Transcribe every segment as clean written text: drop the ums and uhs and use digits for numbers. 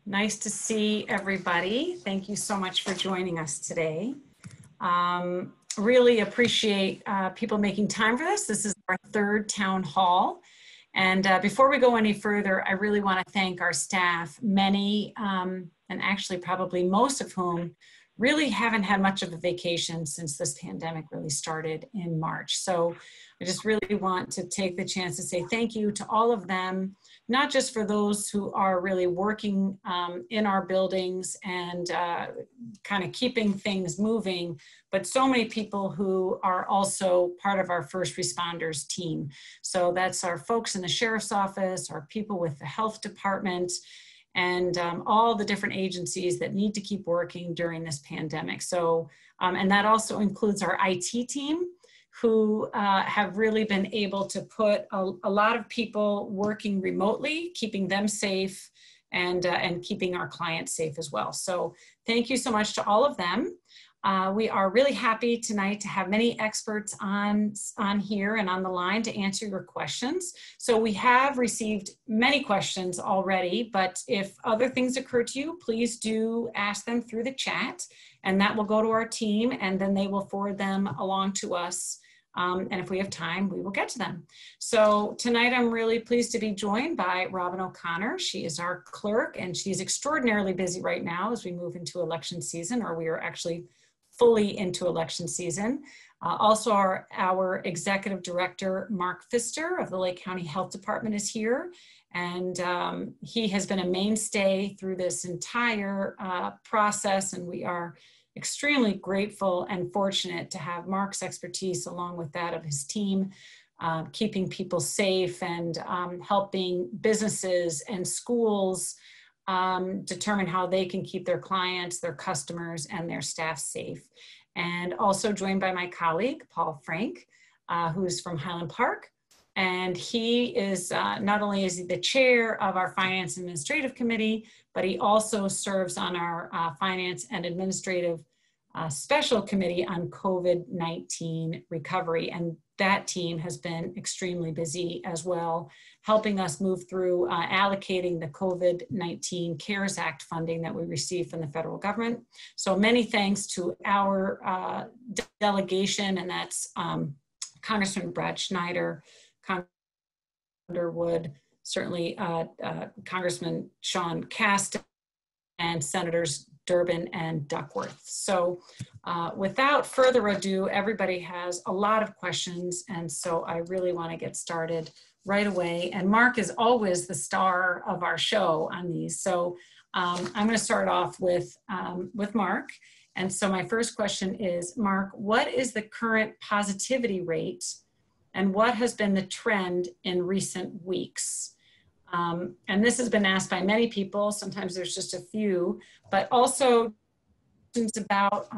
Nice to see everybody. Thank you so much for joining us today. Really appreciate people making time for this. This is our third town hall. And before we go any further, I really want to thank our staff, many, and actually probably most of whom really haven't had much of a vacation since this pandemic really started in March. So I just really want to take the chance to say thank you to all of them, not just for those who are really working in our buildings and kind of keeping things moving, but so many people who are also part of our first responders team. So that's our folks in the sheriff's office, our people with the health department, and all the different agencies that need to keep working during this pandemic. So, and that also includes our IT team, who have really been able to put a lot of people working remotely, keeping them safe and keeping our clients safe as well. So thank you so much to all of them. We are really happy tonight to have many experts on here and on the line to answer your questions. So we have received many questions already, but if other things occur to you, please do ask them through the chat, and that will go to our team, and then they will forward them along to us. And if we have time, we will get to them. So tonight, I'm really pleased to be joined by Robin O'Connor. She is our clerk, and she's extraordinarily busy right now as we move into election season, or we are actually fully into election season. Also, our executive director, Mark Pfister of the Lake County Health Department, is here. And he has been a mainstay through this entire process, and we are extremely grateful and fortunate to have Mark's expertise along with that of his team, keeping people safe and helping businesses and schools determine how they can keep their clients, their customers, and their staff safe. And also joined by my colleague, Paul Frank, who's from Highland Park. And he is, not only is he the chair of our Finance and Administrative Committee, but he also serves on our Finance and Administrative Special Committee on COVID-19 recovery. And that team has been extremely busy as well, helping us move through allocating the COVID-19 CARES Act funding that we received from the federal government. So many thanks to our delegation, and that's Congressman Brad Schneider, Congressman Underwood, certainly Congressman Sean Cast, and Senators Durbin and Duckworth. So without further ado, everybody has a lot of questions, and so I really want to get started right away. And Mark is always the star of our show on these. So I'm going to start off with Mark. And so my first question is, Mark, what is the current positivity rate and what has been the trend in recent weeks? And this has been asked by many people. Sometimes there's just a few, but also about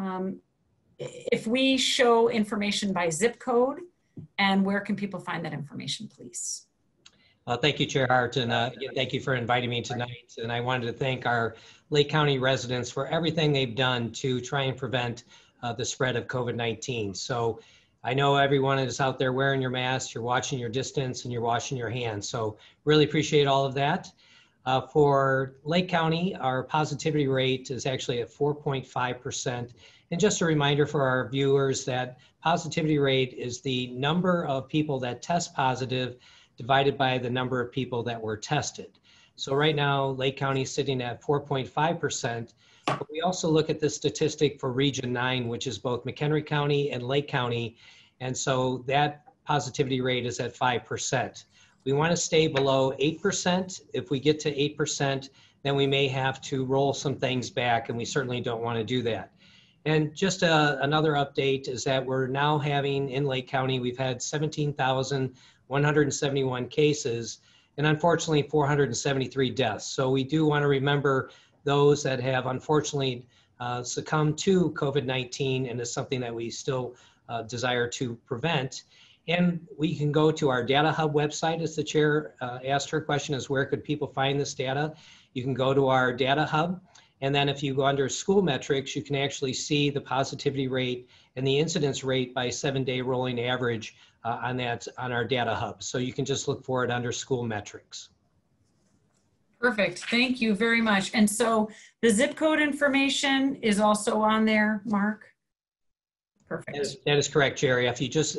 if we show information by zip code, and where can people find that information, please? Thank you, Chair Hart, and again, thank you for inviting me tonight. And I wanted to thank our Lake County residents for everything they've done to try and prevent the spread of COVID-19. So I know everyone is out there wearing your mask, you're watching your distance, and you're washing your hands. So really appreciate all of that. For Lake County, our positivity rate is actually at 4.5%. And just a reminder for our viewers that positivity rate is the number of people that test positive divided by the number of people that were tested. So right now, Lake County is sitting at 4.5%. But we also look at the statistic for Region 9, which is both McHenry County and Lake County. And so that positivity rate is at 5%. We want to stay below 8%. If we get to 8%, then we may have to roll some things back, and we certainly don't want to do that. And just another update is that we're now having in Lake County, we've had 17,171 cases, and unfortunately 473 deaths. So we do want to remember those that have unfortunately succumbed to COVID-19, and is something that we still desire to prevent. And we can go to our Data Hub website, as the chair asked her question, is where could people find this data? You can go to our Data Hub, and then if you go under school metrics, you can actually see the positivity rate and the incidence rate by 7-day rolling average on our Data Hub. So you can just look for it under school metrics. Perfect. Thank you very much. And so the zip code information is also on there, Mark? Perfect. That is correct, Jerry. If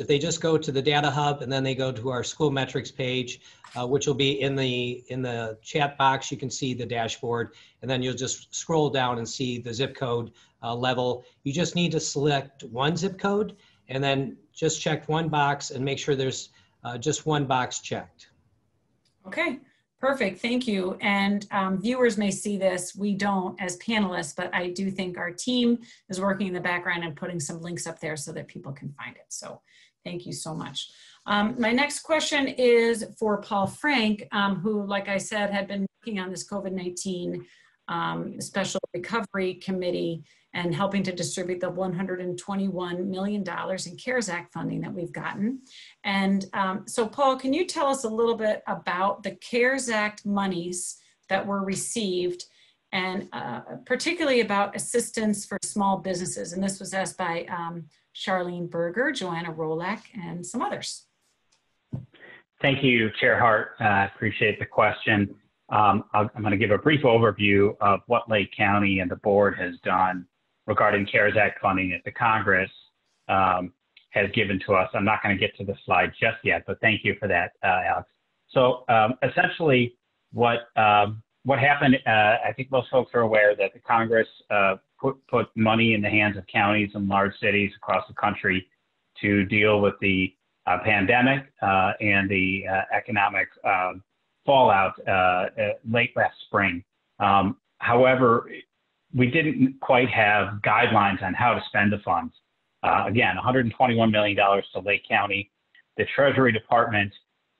they just go to the data hub and then they go to our school metrics page, which will be in the chat box, you can see the dashboard, and then you'll just scroll down and see the zip code level. You just need to select one zip code and then just check one box and make sure there's just one box checked. Okay. Perfect, thank you. And viewers may see this, we don't as panelists, but I do think our team is working in the background and putting some links up there so that people can find it. So thank you so much. My next question is for Paul Frank, who, like I said, had been working on this COVID-19 Special Recovery Committee and helping to distribute the $121 million in CARES Act funding that we've gotten. And so Paul, can you tell us a little bit about the CARES Act monies that were received and particularly about assistance for small businesses? And this was asked by Charlene Berger, Joanna Rolak, and some others. Thank you, Chair Hart. I appreciate the question. I'm going to give a brief overview of what Lake County and the board has done regarding CARES Act funding that the Congress has given to us. I'm not going to get to the slide just yet, but thank you for that, Alex. So essentially what happened, I think most folks are aware that the Congress put money in the hands of counties and large cities across the country to deal with the pandemic and the economic fallout late last spring. However, we didn't quite have guidelines on how to spend the funds. Again, $121 million to Lake County. The Treasury Department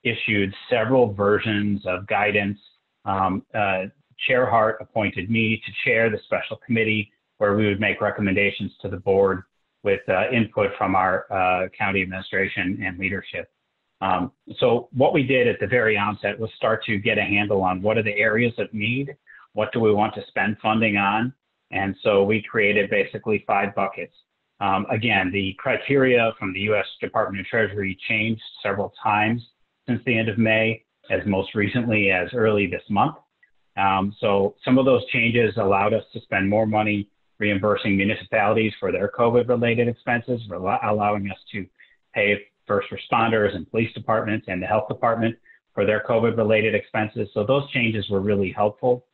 issued several versions of guidance. Chair Hart appointed me to chair the special committee where we would make recommendations to the board with input from our county administration and leadership. So what we did at the very onset was start to get a handle on what are the areas of need, what do we want to spend funding on, and so we created basically 5 buckets. Again, the criteria from the U.S. Department of Treasury changed several times since the end of May, as most recently as early this month. So some of those changes allowed us to spend more money reimbursing municipalities for their COVID-related expenses, allowing us to pay first responders and police departments and the health department for their COVID-related expenses. So those changes were really helpful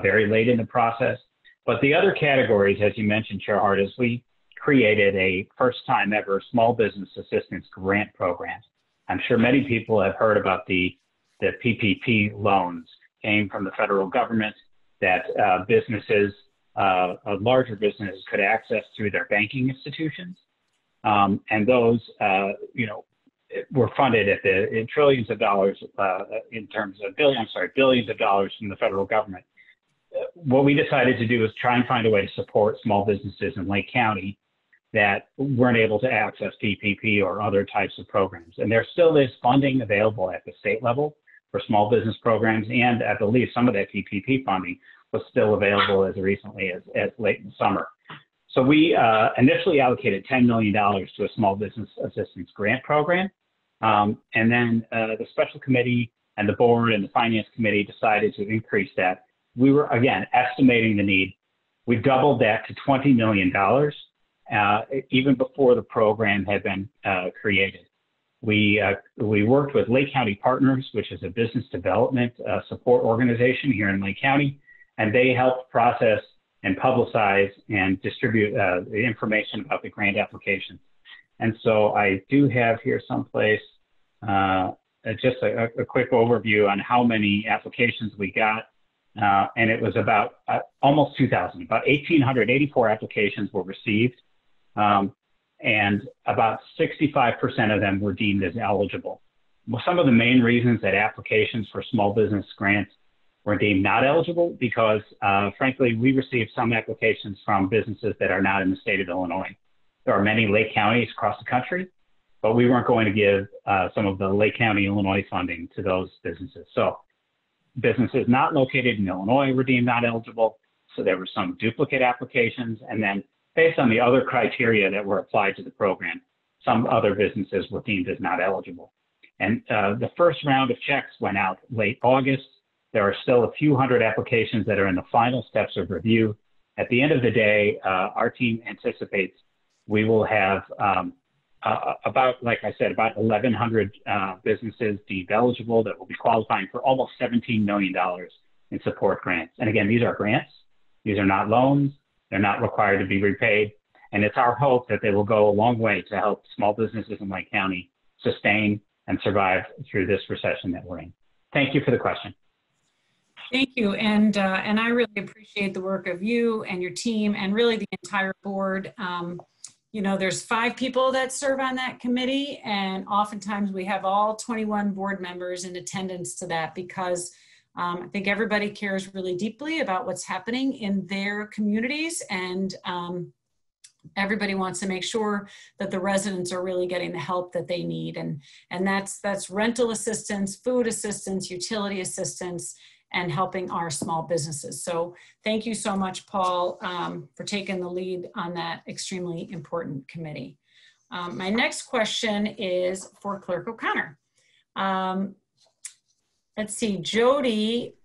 very late in the process. But the other categories, as you mentioned, Chair Hart, is we created a first time ever small business assistance grant program. I'm sure many people have heard about the PPP loans came from the federal government that businesses, larger businesses could access through their banking institutions. And those, were funded in trillions of dollars in terms of billions of dollars from the federal government. What we decided to do is try and find a way to support small businesses in Lake County that weren't able to access PPP or other types of programs. And there still is funding available at the state level for small business programs, and I believe some of that PPP funding was still available as recently as late in the summer. So we initially allocated $10 million to a small business assistance grant program. And then the special committee and the board and the finance committee decided to increase that. We were, again, estimating the need. We doubled that to $20 million even before the program had been created. We worked with Lake County Partners, which is a business development support organization here in Lake County, and they helped process and publicize and distribute the information about the grant applications. And so I do have here someplace just a quick overview on how many applications we got. And it was about almost 2,000, about 1,884 applications were received. And about 65% of them were deemed as eligible. Well, some of the main reasons that applications for small business grants were deemed not eligible because, frankly, we received some applications from businesses that are not in the state of Illinois. There are many Lake counties across the country, but we weren't going to give some of the Lake County, Illinois funding to those businesses. So businesses not located in Illinois were deemed not eligible. So there were some duplicate applications. And then based on the other criteria that were applied to the program, some other businesses were deemed as not eligible. And the first round of checks went out late August. There are still a few hundred applications that are in the final steps of review. At the end of the day, our team anticipates we will have about, like I said, about 1,100 businesses deemed eligible that will be qualifying for almost $17 million in support grants. And again, these are grants. These are not loans. They're not required to be repaid. And it's our hope that they will go a long way to help small businesses in Lake County sustain and survive through this recession that we're in. Thank you for the question. Thank you, and I really appreciate the work of you and your team and really the entire board. You know, there's 5 people that serve on that committee, and oftentimes we have all 21 board members in attendance to that because I think everybody cares really deeply about what's happening in their communities, and everybody wants to make sure that the residents are really getting the help that they need, and that's rental assistance, food assistance, utility assistance, and helping our small businesses. So thank you so much, Paul, for taking the lead on that extremely important committee. My next question is for Clerk O'Connor. Let's see, Jody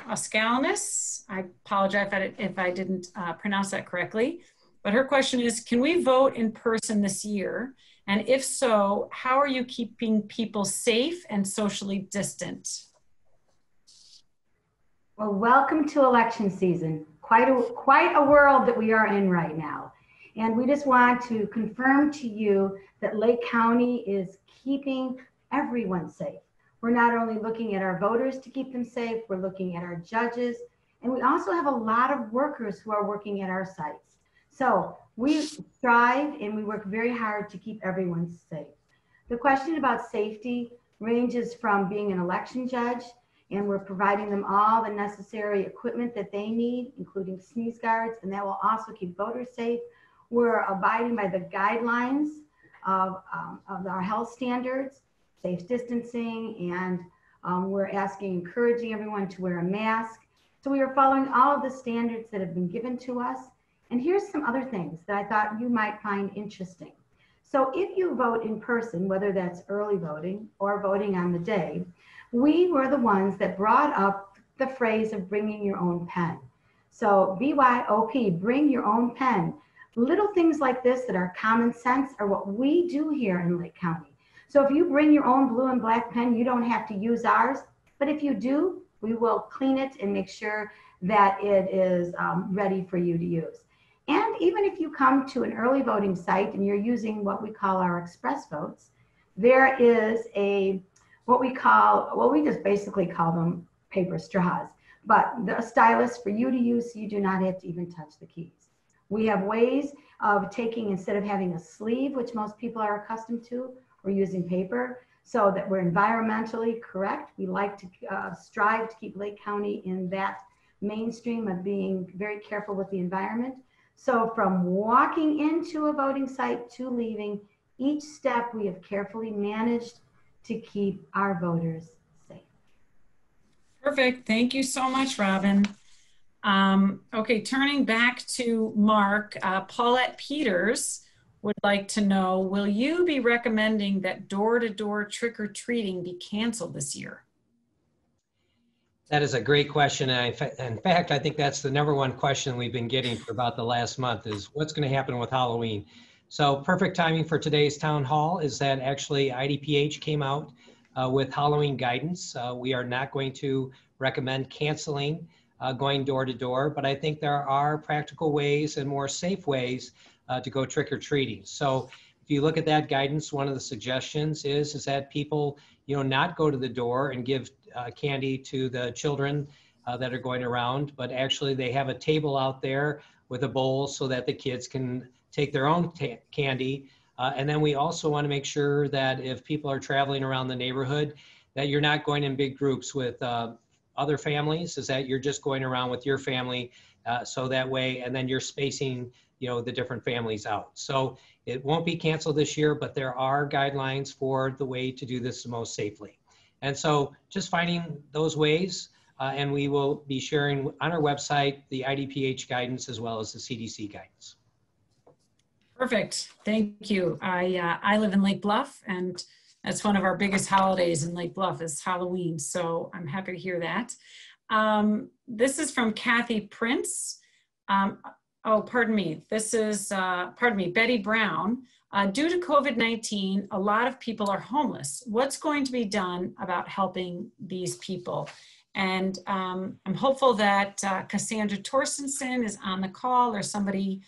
Oskalnis, I apologize if I didn't pronounce that correctly, but her question is, can we vote in person this year? And if so, how are you keeping people safe and socially distant? Well, welcome to election season. Quite a world that we are in right now. And we just want to confirm to you that Lake County is keeping everyone safe. We're not only looking at our voters to keep them safe, we're looking at our judges, and we also have a lot of workers who are working at our sites. So we strive and we work very hard to keep everyone safe. The question about safety ranges from being an election judge, and we're providing them all the necessary equipment that they need, including sneeze guards, and that will also keep voters safe. We're abiding by the guidelines of our health standards, safe distancing, and we're encouraging everyone to wear a mask. So we are following all of the standards that have been given to us. And here's some other things that I thought you might find interesting. So if you vote in person, whether that's early voting or voting on the day, we were the ones that brought up the phrase of bringing your own pen. So BYOP, bring your own pen. Little things like this that are common sense are what we do here in Lake County. So if you bring your own blue and black pen, you don't have to use ours. But if you do, we will clean it and make sure that it is ready for you to use. And even if you come to an early voting site and you're using what we call our express votes, there is what we just basically call them paper straws, but the stylus for you to use so you do not have to even touch the keys. We have ways of taking, instead of having a sleeve, which most people are accustomed to, we're using paper so that we're environmentally correct. We like to strive to keep Lake County in that mainstream of being very careful with the environment. So from walking into a voting site to leaving, each step we have carefully managed to keep our voters safe. Perfect. Thank you so much, Robin. Okay, turning back to Mark, Paulette Peters would like to know, will you be recommending that door-to-door trick-or-treating be canceled this year? That is a great question. And in fact, I think that's the #1 question we've been getting for about the last month is what's going to happen with Halloween. So perfect timing for today's town hall is that actually IDPH came out with Halloween guidance. We are not going to recommend canceling going door to door, but I think there are practical ways and more safe ways to go trick-or-treating. So if you look at that guidance, one of the suggestions is that people, not go to the door and give candy to the children that are going around, but actually they have a table out there with a bowl so that the kids can take their own candy. And then we also want to make sure that if people are traveling around the neighborhood, that you're not going in big groups with other families, is that you're just going around with your family so that way, and then you're spacing the different families out. So it won't be canceled this year, but there are guidelines for the way to do this the most safely. And so just finding those ways, and we will be sharing on our website the IDPH guidance as well as the CDC guidance. Perfect. Thank you. I live in Lake Bluff, and That's one of our biggest holidays in Lake Bluff is Halloween. So I'm happy to hear that. This is from Kathy Prince. Oh, pardon me. This is, Betty Brown. Due to COVID-19, a lot of people are homeless. What's going to be done about helping these people? And I'm hopeful that Cassandra Torstensen is on the call, or somebody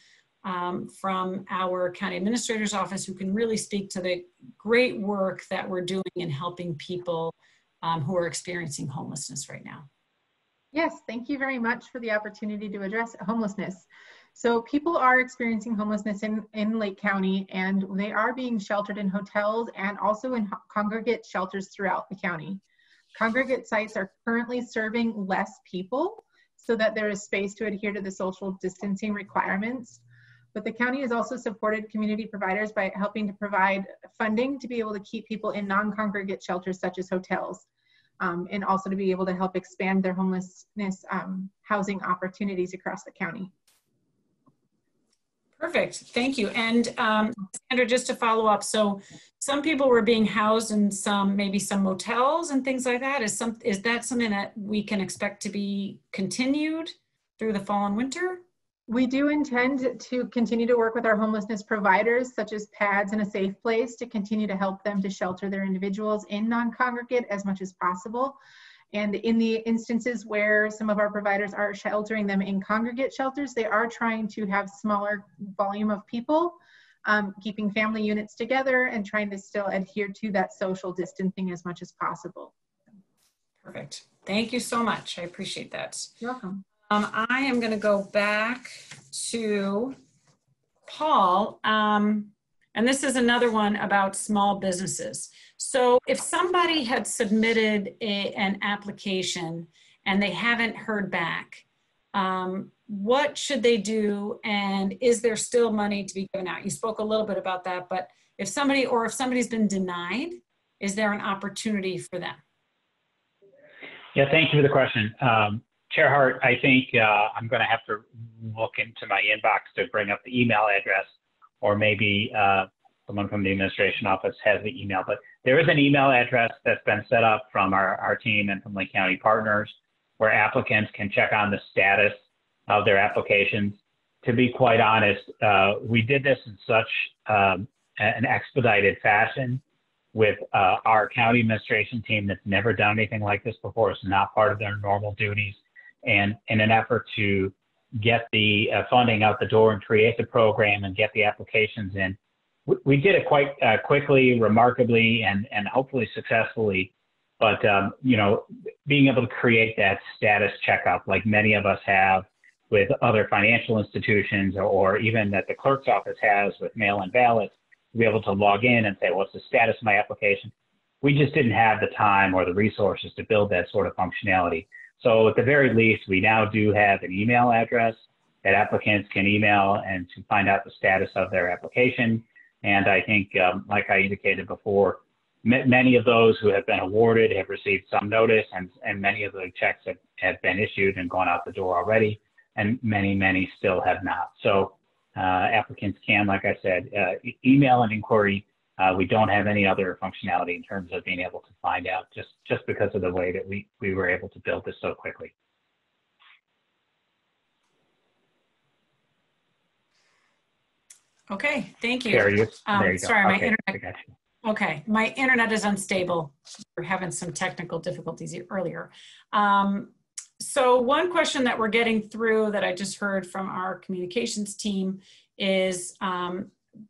from our county administrator's office who can really speak to the great work that we're doing in helping people who are experiencing homelessness right now. Yes, thank you very much for the opportunity to address homelessness. So people are experiencing homelessness in Lake County, and they are being sheltered in hotels and also in congregate shelters throughout the county. Congregate sites are currently serving less people so that there is space to adhere to the social distancing requirements. But the county has also supported community providers by helping to provide funding to be able to keep people in non-congregate shelters such as hotels, and also to be able to help expand their homelessness housing opportunities across the county. Perfect, thank you. And Sandra, just to follow up, so some people were being housed in maybe some motels and things like that. Is that something that we can expect to be continued through the fall and winter? We do intend to continue to work with our homelessness providers, such as PADS and A Safe Place, to continue to help them to shelter their individuals in non-congregate as much as possible. And in the instances where some of our providers are sheltering them in congregate shelters, they are trying to have smaller volume of people, keeping family units together and trying to still adhere to that social distancing as much as possible. Perfect. Thank you so much. I appreciate that. You're welcome. I am going to go back to Paul. And this is another one about small businesses. So if somebody had submitted an application and they haven't heard back, what should they do? And is there still money to be given out? You spoke a little bit about that, but if somebody's been denied, is there an opportunity for them? Yeah, thank you for the question. Chair Hart, I think I'm going to have to look into my inbox to bring up the email address, or maybe someone from the administration office has the email. But there is an email address that's been set up from our team and from Lake County partners where applicants can check on the status of their applications. To be quite honest, we did this in such an expedited fashion with our county administration team that's never done anything like this before. It's not part of their normal duties. And in an effort to get the funding out the door and create the program and get the applications in, we did it quite quickly, remarkably, and hopefully successfully. But you know, being able to create that status checkup, like many of us have with other financial institutions, or even that the clerk's office has with mail-in ballots, to be able to log in and say, what's the status of my application? We just didn't have the time or the resources to build that sort of functionality. So at the very least, we now do have an email address that applicants can email and to find out the status of their application. And I think, like I indicated before, many of those who have been awarded have received some notice, and many of the checks have been issued and gone out the door already, and many still have not. So applicants can, like I said, email an inquiry. We don't have any other functionality in terms of being able to find out, just because of the way that we were able to build this so quickly. Okay, thank you. There you go. Sorry, my Okay, internet. Okay, my internet is unstable. We're having some technical difficulties earlier. So one question that we're getting through that I just heard from our communications team is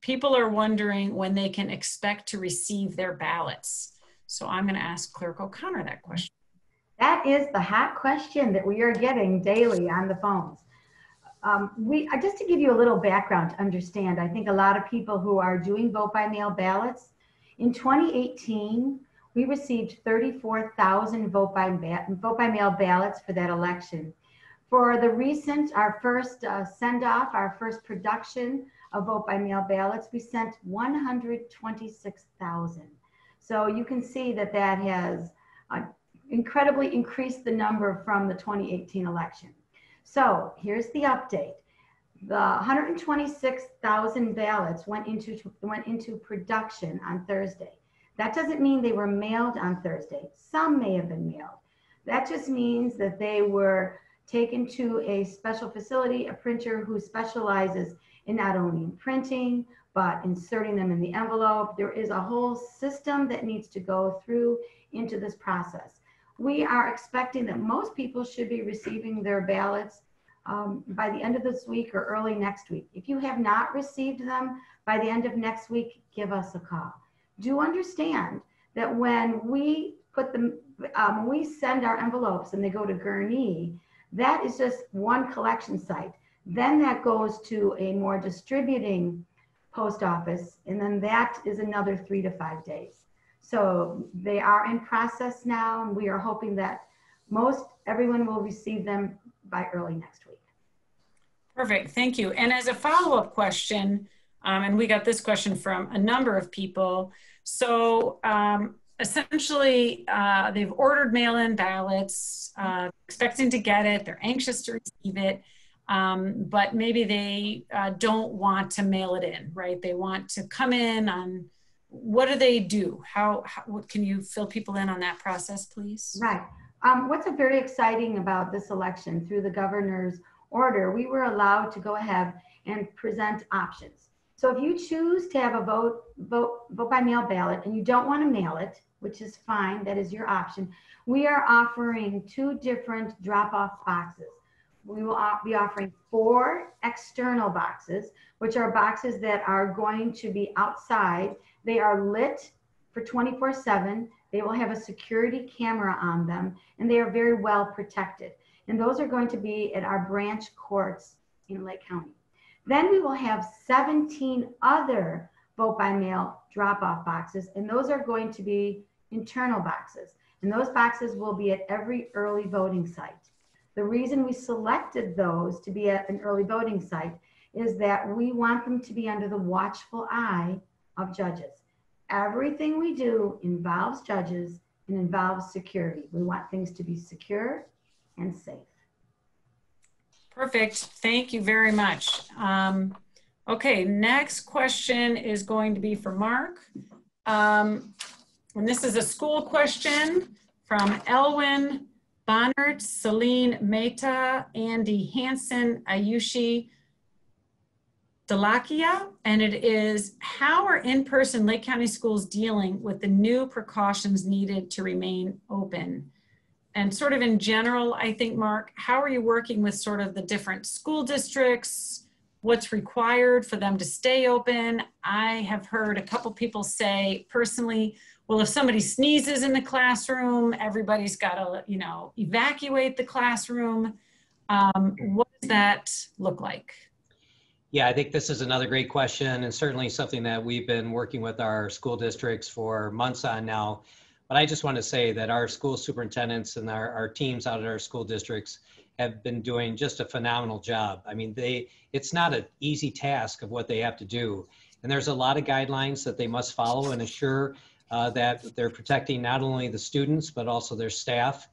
people are wondering when they can expect to receive their ballots. So I'm going to ask Clerk O'Connor that question. That is the hot question that we are getting daily on the phones. Just to give you a little background to understand, I think a lot of people who are doing vote by mail ballots, in 2018, we received 34,000 vote by mail ballots for that election. For the recent, our first send-off, our first production of vote by mail ballots, we sent 126,000. So you can see that that has incredibly increased the number from the 2018 election. So here's the update. The 126,000 ballots went into production on Thursday. That doesn't mean they were mailed on Thursday. Some may have been mailed. That just means that they were taken to a special facility, a printer who specializes in not only in printing, but inserting them in the envelope. There is a whole system that needs to go through into this process. We are expecting that most people should be receiving their ballots by the end of this week or early next week. If you have not received them by the end of next week, give us a call. Do understand that when we put them, when we send our envelopes and they go to Gurnee, that is just one collection site. Then that goes to a more distributing post office, and then that is another 3 to 5 days. So they are in process now, and we are hoping that everyone will receive them by early next week. Perfect, thank you. And as a follow-up question, and we got this question from a number of people. So essentially, they've ordered mail-in ballots, expecting to get it. They're anxious to receive it, but maybe they don't want to mail it in, right? They want to come in on, what do they do? What can you fill people in on that process, please? Right. What's very exciting about this election, through the governor's order, we were allowed to go ahead and present options. So if you choose to have a vote by mail ballot and you don't want to mail it, which is fine, that is your option, we are offering 2 different drop-off boxes. We will be offering 4 external boxes, which are boxes that are going to be outside. They are lit for 24/7. They will have a security camera on them, and they are very well protected. And those are going to be at our branch courts in Lake County. Then we will have 17 other vote by mail drop-off boxes, and those are going to be internal boxes. And those boxes will be at every early voting site. The reason we selected those to be at an early voting site is that we want them to be under the watchful eye of judges. Everything we do involves judges and involves security. We want things to be secure and safe. Perfect, thank you very much. Okay, next question is going to be for Mark. And this is a school question from Elwin Bonnert, Celine Mehta, Andy Hansen, Ayushi Dalakia, and it is, how are in-person Lake County schools dealing with the new precautions needed to remain open? And sort of in general, I think, Mark, how are you working with sort of the different school districts? What's required for them to stay open? I have heard a couple people say personally, well, if somebody sneezes in the classroom, everybody's got to, evacuate the classroom. What does that look like? Yeah, I think this is another great question, and certainly something that we've been working with our school districts for months on now. But I just want to say that our school superintendents and our teams out at our school districts have been doing just a phenomenal job. I mean, it's not an easy task of what they have to do. And there's a lot of guidelines that they must follow and assure that they're protecting not only the students, but also their staff.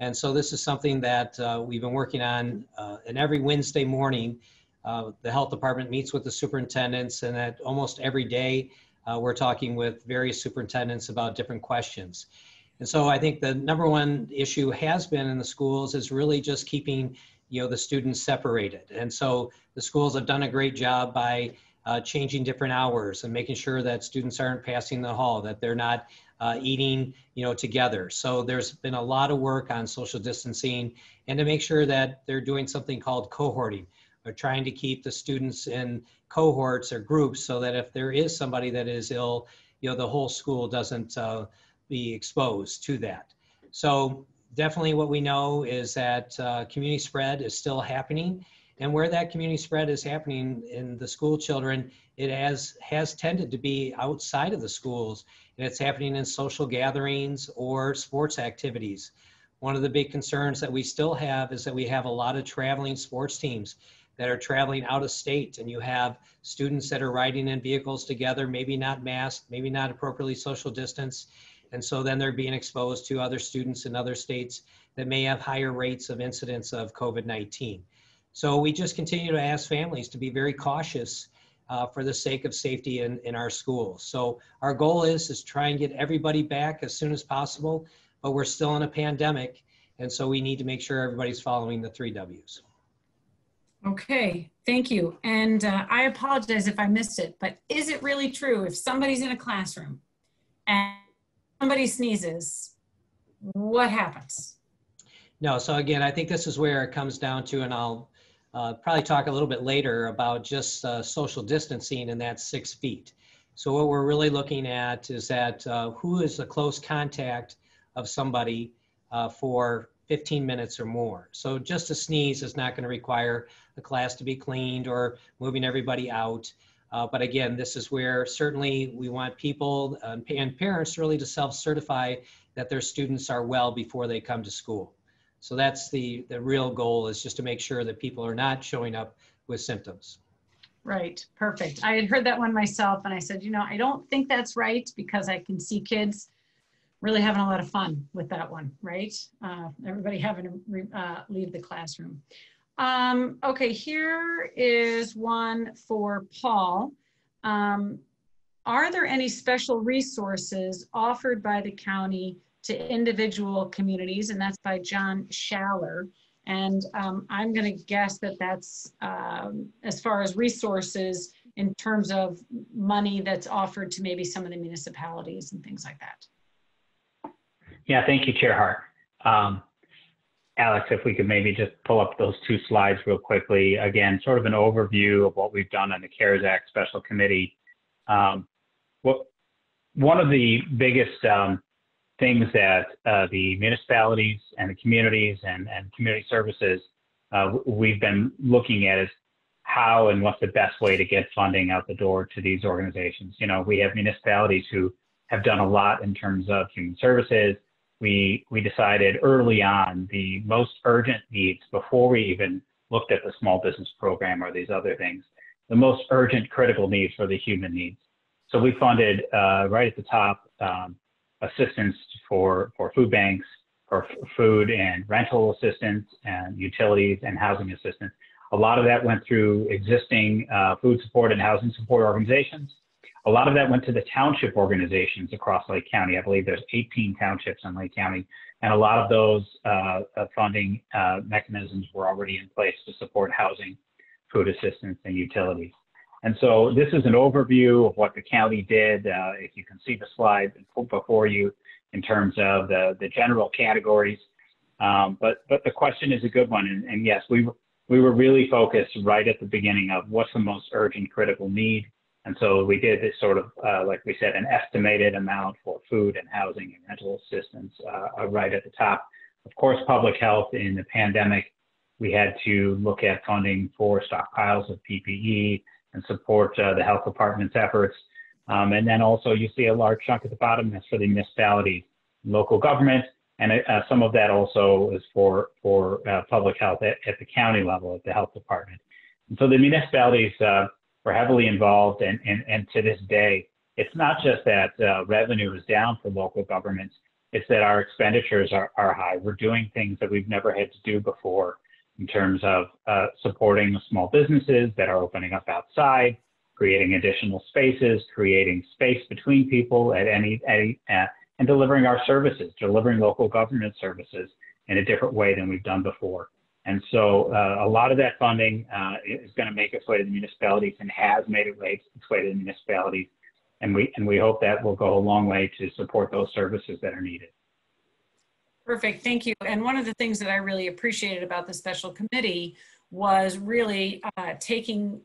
And so this is something that we've been working on, and every Wednesday morning, the health department meets with the superintendents, and at almost every day, we're talking with various superintendents about different questions. And so I think the number one issue has been in the schools is really just keeping, the students separated. And so the schools have done a great job by changing different hours and making sure that students aren't passing the hall, that they're not eating, together. So there's been a lot of work on social distancing and to make sure that they're doing something called cohorting. We're trying to keep the students in cohorts or groups so that if there is somebody that is ill, the whole school doesn't be exposed to that. So definitely what we know is that community spread is still happening. And where that community spread is happening in the school children, it has tended to be outside of the schools, and it's happening in social gatherings or sports activities. One of the big concerns that we still have is that we have a lot of traveling sports teams that are traveling out of state, and you have students that are riding in vehicles together, maybe not masked, maybe not appropriately social distance. And so then they're being exposed to other students in other states that may have higher rates of incidence of COVID-19. So we just continue to ask families to be very cautious for the sake of safety in our schools. So our goal is to try and get everybody back as soon as possible, but we're still in a pandemic. And so we need to make sure everybody's following the 3 Ws. Okay, thank you. And I apologize if I missed it, but is it really true if somebody's in a classroom and somebody sneezes, what happens? No, so again, I think this is where it comes down to, and I'll probably talk a little bit later about just social distancing, and that's 6 feet. So what we're really looking at is that who is a close contact of somebody for 15 minutes or more. So just a sneeze is not going to require the class to be cleaned or moving everybody out. But again, this is where certainly we want people and parents really to self-certify that their students are well before they come to school. So that's the real goal, is just to make sure that people are not showing up with symptoms. Right, perfect. I had heard that one myself and I said, you know, I don't think that's right, because I can see kids really having a lot of fun with that one, right? Everybody having to leave the classroom. Okay, here is one for Paul. Are there any special resources offered by the county to individual communities? And that's by John Schaller. And I'm going to guess that that's as far as resources in terms of money that's offered to maybe some of the municipalities and things like that. Yeah, thank you, Chair Hart. Alex, if we could maybe just pull up those 2 slides real quickly. Again, sort of an overview of what we've done on the CARES Act Special Committee. One of the biggest things that the municipalities and the communities and community services we've been looking at is how and what's the best way to get funding out the door to these organizations. You know, we have municipalities who have done a lot in terms of human services. We decided early on the most urgent needs, before we even looked at the small business program or these other things, the most urgent critical needs were the human needs. So we funded right at the top assistance for food banks, for food and rental assistance and utilities and housing assistance. A lot of that went through existing food support and housing support organizations. A lot of that went to the township organizations across Lake County. I believe there's 18 townships in Lake County, and a lot of those funding mechanisms were already in place to support housing, food assistance, and utilities. And so this is an overview of what the county did. If you can see the slide before you in terms of the general categories. But the question is a good one. And yes, we were really focused right at the beginning of what's the most urgent critical need. And so we did this sort of, like we said, an estimated amount for food and housing and rental assistance right at the top. Of course, public health in the pandemic, we had to look at funding for stockpiles of PPE and support the health department's efforts. And then also you see a large chunk at the bottom that's for the municipalities, local government, and some of that also is for public health at the county level, at the health department. And so the municipalities were heavily involved, and to this day, it's not just that revenue is down for local governments, it's that our expenditures are high. We're doing things that we've never had to do before in terms of supporting small businesses that are opening up outside, creating additional spaces, creating space between people at and delivering our services, delivering local government services in a different way than we've done before. And so a lot of that funding is going to make its way to the municipalities and has made its way to the municipalities. And we hope that will go a long way to support those services that are needed. Perfect, thank you. And one of the things that I really appreciated about the special committee was really taking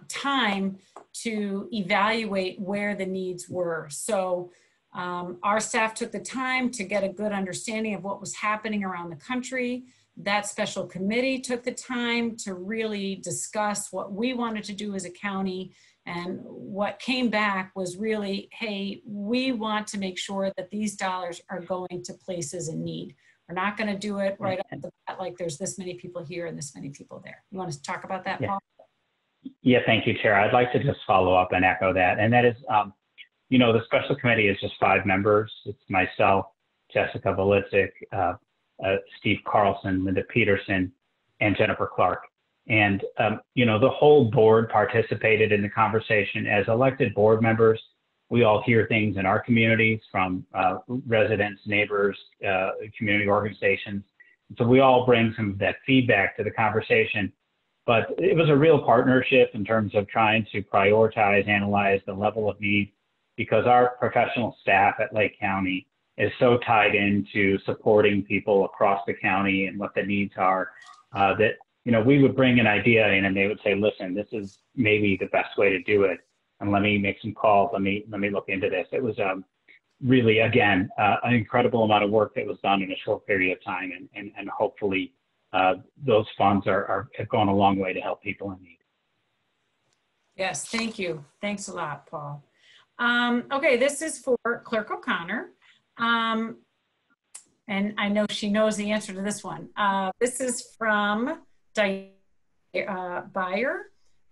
time to evaluate where the needs were. So our staff took the time to get a good understanding of what was happening around the country. That special committee took the time to really discuss what we wanted to do as a county, and what came back was really, hey, we want to make sure that these dollars are going to places in need. We're not going to do it right off the bat like there's this many people here and this many people there. You want to talk about that, Paul? Yeah, thank you, Chair. I'd like to just follow up and echo that. And that is, you know, the special committee is just 5 members. It's myself, Jessica Volitzik, Steve Carlson, Linda Peterson, and Jennifer Clark. And, you know, the whole board participated in the conversation. As elected board members, we all hear things in our communities from residents, neighbors, community organizations. So we all bring some of that feedback to the conversation. But it was a real partnership in terms of trying to prioritize, analyze the level of need, because our professional staff at Lake County is so tied into supporting people across the county and what the needs are, that, you know, we would bring an idea in and they would say, listen, this is maybe the best way to do it. And let me make some calls. Let me look into this. It was really, again, an incredible amount of work that was done in a short period of time. And hopefully those funds have gone a long way to help people in need. Yes, thank you. Thanks a lot, Paul. Okay, this is for Clerk O'Connor. And I know she knows the answer to this one. This is from Diane Byer.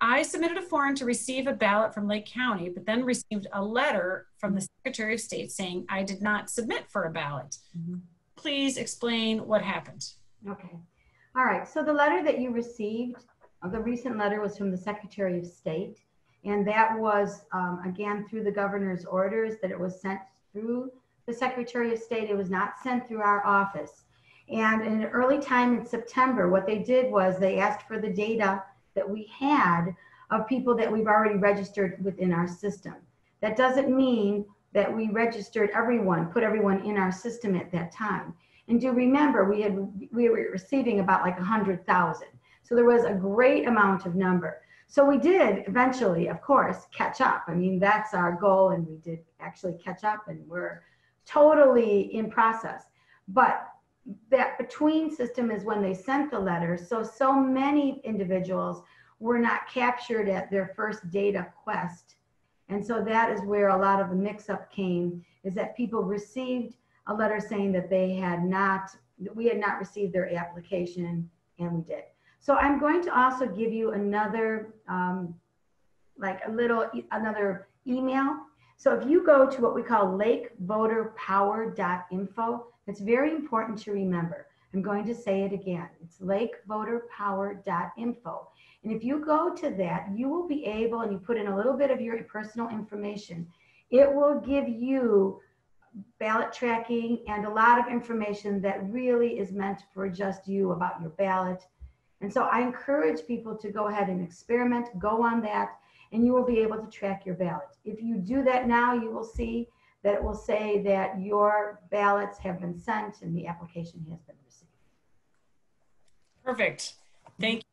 I submitted a form to receive a ballot from Lake County, but then received a letter from the Secretary of State saying I did not submit for a ballot. Please explain what happened. Okay. All right. So the letter that you received, the recent letter, was from the Secretary of State. And that was, again, through the governor's orders, that it was sent through the Secretary of State. It was not sent through our office. And in an early time in September, what they did was they asked for the data that we had of people that we've already registered within our system. That doesn't mean that we registered everyone, put everyone in our system at that time. And do remember, we were receiving about like 100,000. So there was a great amount of number. So we did eventually, of course, catch up. I mean, that's our goal, and we did actually catch up, and we're totally in process. But that between system is when they sent the letter. So many individuals were not captured at their first data quest. And so that is where a lot of the mix-up came, is that people received a letter saying that we had not received their application, and we did. So I'm going to also give you another, another email. So if you go to what we call lakevoterpower.info, it's very important to remember. I'm going to say it again. It's lakevoterpower.info. And if you go to that, you will be able, and you put in a little bit of your personal information, it will give you ballot tracking and a lot of information that really is meant for just you about your ballot. And so I encourage people to go ahead and experiment, go on that, and you will be able to track your ballot. If you do that now, you will see that it will say that your ballots have been sent and the application has been received. Perfect. Thank you.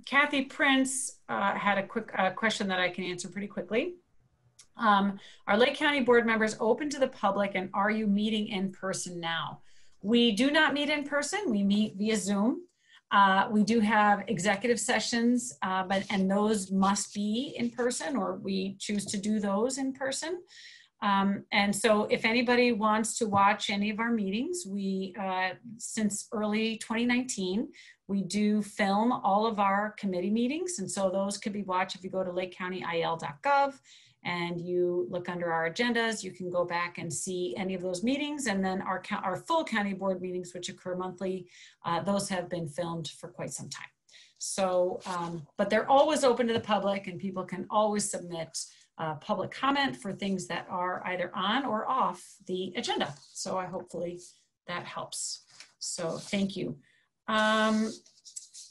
Kathy Prince had a quick question that I can answer pretty quickly. Are Lake County board members open to the public, and are you meeting in person now? We do not meet in person. We meet via Zoom. We do have executive sessions, and those must be in person, or we choose to do those in person. And so if anybody wants to watch any of our meetings, since early 2019, we do film all of our committee meetings. And so those could be watched if you go to lakecountyil.gov and you look under our agendas. You can go back and see any of those meetings. And then our full county board meetings, which occur monthly, those have been filmed for quite some time. So, but they're always open to the public, and people can always submit public comment for things that are either on or off the agenda. So hopefully that helps. So thank you.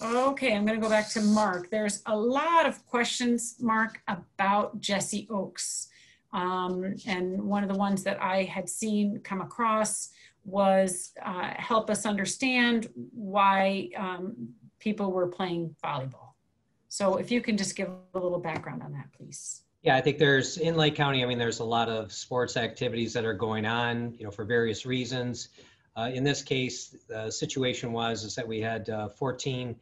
Okay, I'm going to go back to Mark. There's a lot of questions, Mark, about Jesse Oaks. And one of the ones that I had seen come across was help us understand why people were playing volleyball. So if you can just give a little background on that, please. Yeah, I think in Lake County, I mean, there's a lot of sports activities that are going on, for various reasons. In this case, the situation is that we had 14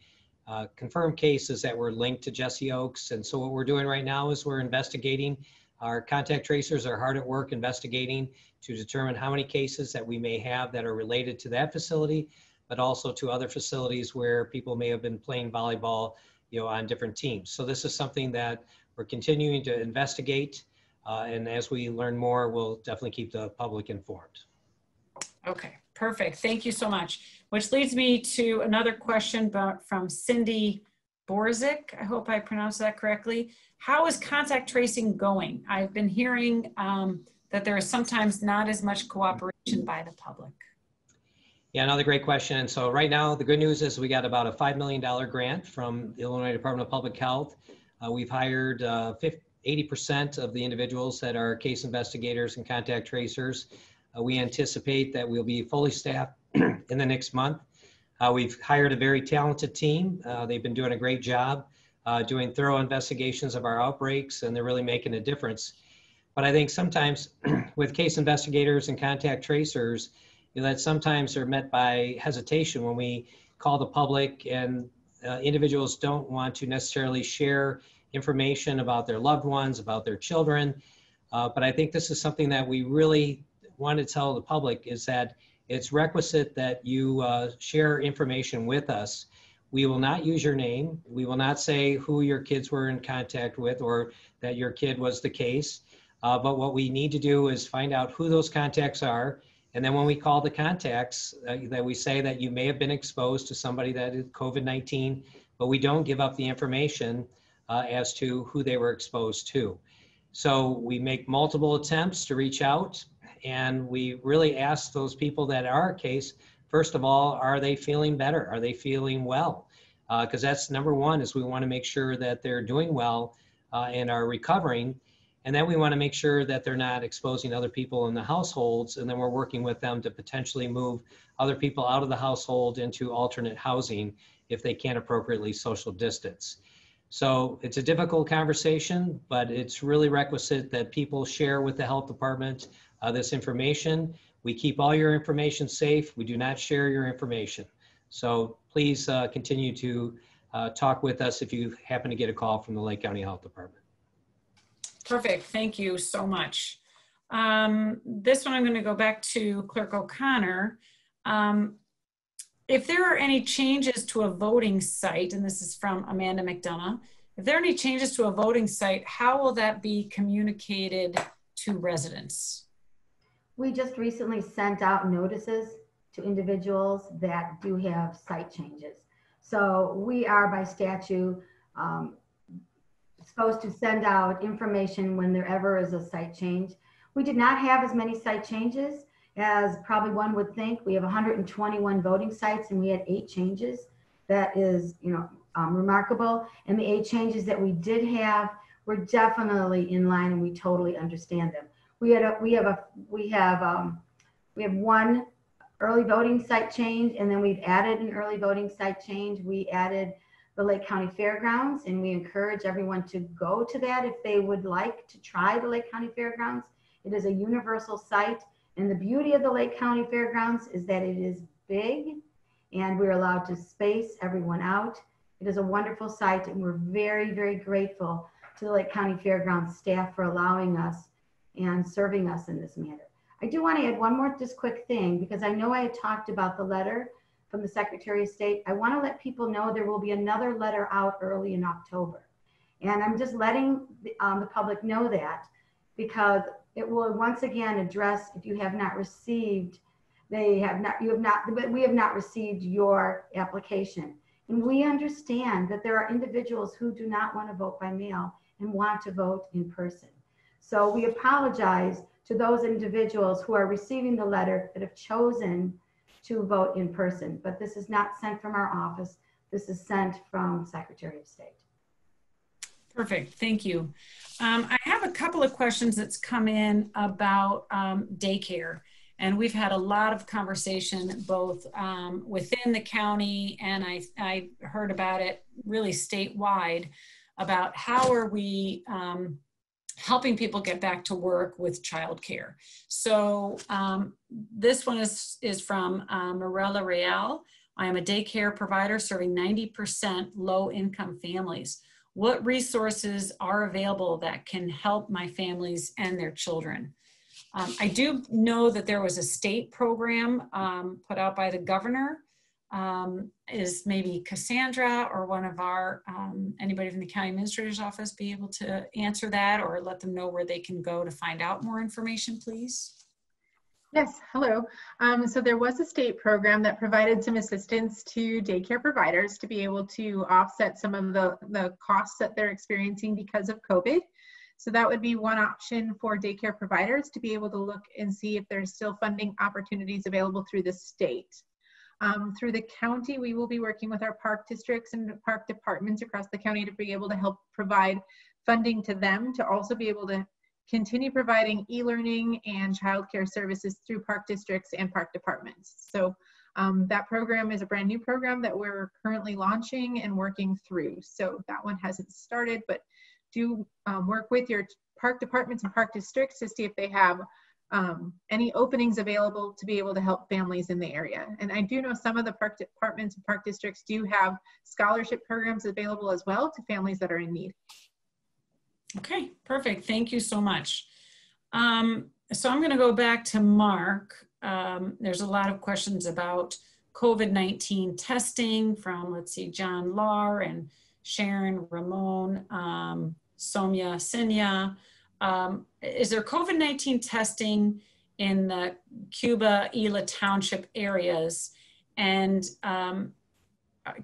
confirmed cases that were linked to Jesse Oaks. And so what we're doing right now is we're investigating. Our contact tracers are hard at work investigating to determine how many cases that we may have that are related to that facility, but also to other facilities where people may have been playing volleyball, on different teams. So this is something that we're continuing to investigate. And as we learn more, we'll definitely keep the public informed. Okay, perfect. Thank you so much. Which leads me to another question from Cindy Borzik, I hope I pronounced that correctly. How is contact tracing going? I've been hearing that there is sometimes not as much cooperation by the public. Yeah, another great question. And so right now, the good news is we got about a $5 million grant from the Illinois Department of Public Health. We've hired 80% of the individuals that are case investigators and contact tracers. We anticipate that we'll be fully staffed in the next month. We've hired a very talented team. They've been doing a great job doing thorough investigations of our outbreaks, and they're really making a difference. But I think sometimes with case investigators and contact tracers, that sometimes are met by hesitation when we call the public, and individuals don't want to necessarily share information about their loved ones, about their children. But I think this is something that we really want to tell the public, is that it's requisite that you share information with us. We will not use your name. We will not say who your kids were in contact with or that your kid was the case. But what we need to do is find out who those contacts are. And then when we call the contacts, that we say that you may have been exposed to somebody that is COVID-19, but we don't give up the information as to who they were exposed to. So we make multiple attempts to reach out, and we really ask those people that are a case, first of all, are they feeling better? Are they feeling well? Because that's number one, is we want to make sure that they're doing well and are recovering. And then we want to make sure that they're not exposing other people in the households. And then we're working with them to potentially move other people out of the household into alternate housing if they can't appropriately social distance. So it's a difficult conversation, but it's really requisite that people share with the health department this information. We keep all your information safe. We do not share your information. So please continue to talk with us if you happen to get a call from the Lake County Health Department. Perfect, thank you so much. This one I'm going to go back to Clerk O'Connor. If there are any changes to a voting site, and this is from Amanda McDonough, if there are any changes to a voting site, how will that be communicated to residents? We just recently sent out notices to individuals that do have site changes. So we are by statute supposed to send out information when there ever is a site change. We did not have as many site changes as probably one would think. We have 121 voting sites and we had 8 changes. That is, remarkable. And the 8 changes that we did have were definitely in line, and we totally understand them. We have one early voting site change, and then we've added an early voting site change. We added the Lake County Fairgrounds, and we encourage everyone to go to that if they would like to try the Lake County Fairgrounds. It is a universal site, and the beauty of the Lake County Fairgrounds is that it is big and we're allowed to space everyone out. It is a wonderful site, and we're very, very grateful to the Lake County Fairgrounds staff for allowing us and serving us in this manner. I do want to add one more just quick thing, because I know I had talked about the letter from the Secretary of State. I want to let people know there will be another letter out early in October. And I'm just letting the public know that, because it will once again address, if you have not received, we have not received your application. And we understand that there are individuals who do not want to vote by mail and want to vote in person. So we apologize to those individuals who are receiving the letter that have chosen to vote in person, but this is not sent from our office. This is sent from Secretary of State. Perfect, thank you. I have a couple of questions that's come in about daycare, and we've had a lot of conversation both within the county, and I heard about it really statewide about how are we helping people get back to work with childcare. So this one is from Morella Real. I am a daycare provider serving 90% low-income families. What resources are available that can help my families and their children? I do know that there was a state program put out by the governor. Is maybe Cassandra or one of our, anybody from the county administrator's office be able to answer that, or let them know where they can go to find out more information, please? Yes, hello. So there was a state program that provided some assistance to daycare providers to be able to offset some of the costs that they're experiencing because of COVID. So that would be one option for daycare providers to be able to look and see if there's still funding opportunities available through the state. Through the county, we will be working with our park districts and park departments across the county to be able to help provide funding to them to also be able to continue providing e-learning and childcare services through park districts and park departments. So that program is a brand new program that we're currently launching and working through. So that one hasn't started, but do work with your park departments and park districts to see if they have any openings available to be able to help families in the area. And I do know some of the park departments and park districts do have scholarship programs available as well to families that are in need. Okay, perfect. Thank you so much. So I'm going to go back to Mark. There's a lot of questions about COVID-19 testing from, let's see, John Lahr and Sharon, Ramon, Somya, Sinya. Is there COVID-19 testing in the Cuba-Ela Township areas? And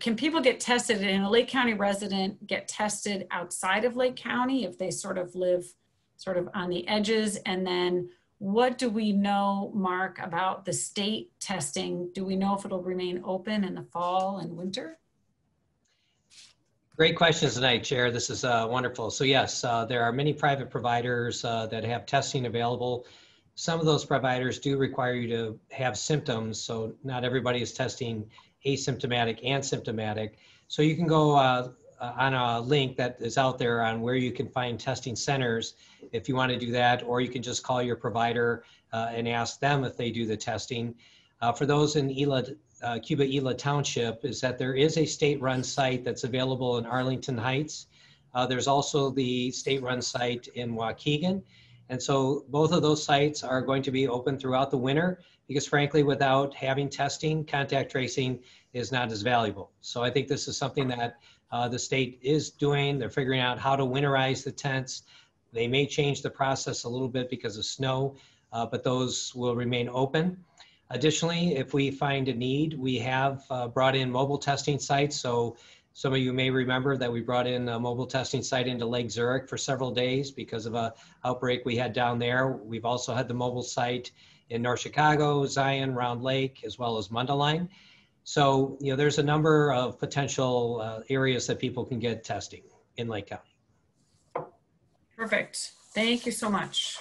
can people get tested, and a Lake County resident get tested outside of Lake County if they sort of live sort of on the edges? And then what do we know, Mark, about the state testing? Do we know if it'll remain open in the fall and winter? Great questions tonight, Chair. This is wonderful. So yes, there are many private providers that have testing available. Some of those providers do require you to have symptoms, so not everybody is testing asymptomatic and symptomatic. So you can go on a link that is out there on where you can find testing centers if you want to do that, or you can just call your provider and ask them if they do the testing. For those in Cuba-Ela Township, is that there is a state-run site that's available in Arlington Heights. There's also the state-run site in Waukegan. And so both of those sites are going to be open throughout the winter because frankly, without having testing, contact tracing is not as valuable. So I think this is something that the state is doing. They're figuring out how to winterize the tents. They may change the process a little bit because of snow, but those will remain open. Additionally, if we find a need, we have brought in mobile testing sites. So some of you may remember that we brought in a mobile testing site into Lake Zurich for several days because of an outbreak we had down there. We've also had the mobile site in North Chicago, Zion, Round Lake, as well as Mundelein. So, you know, there's a number of potential areas that people can get testing in Lake County. Perfect. Thank you so much.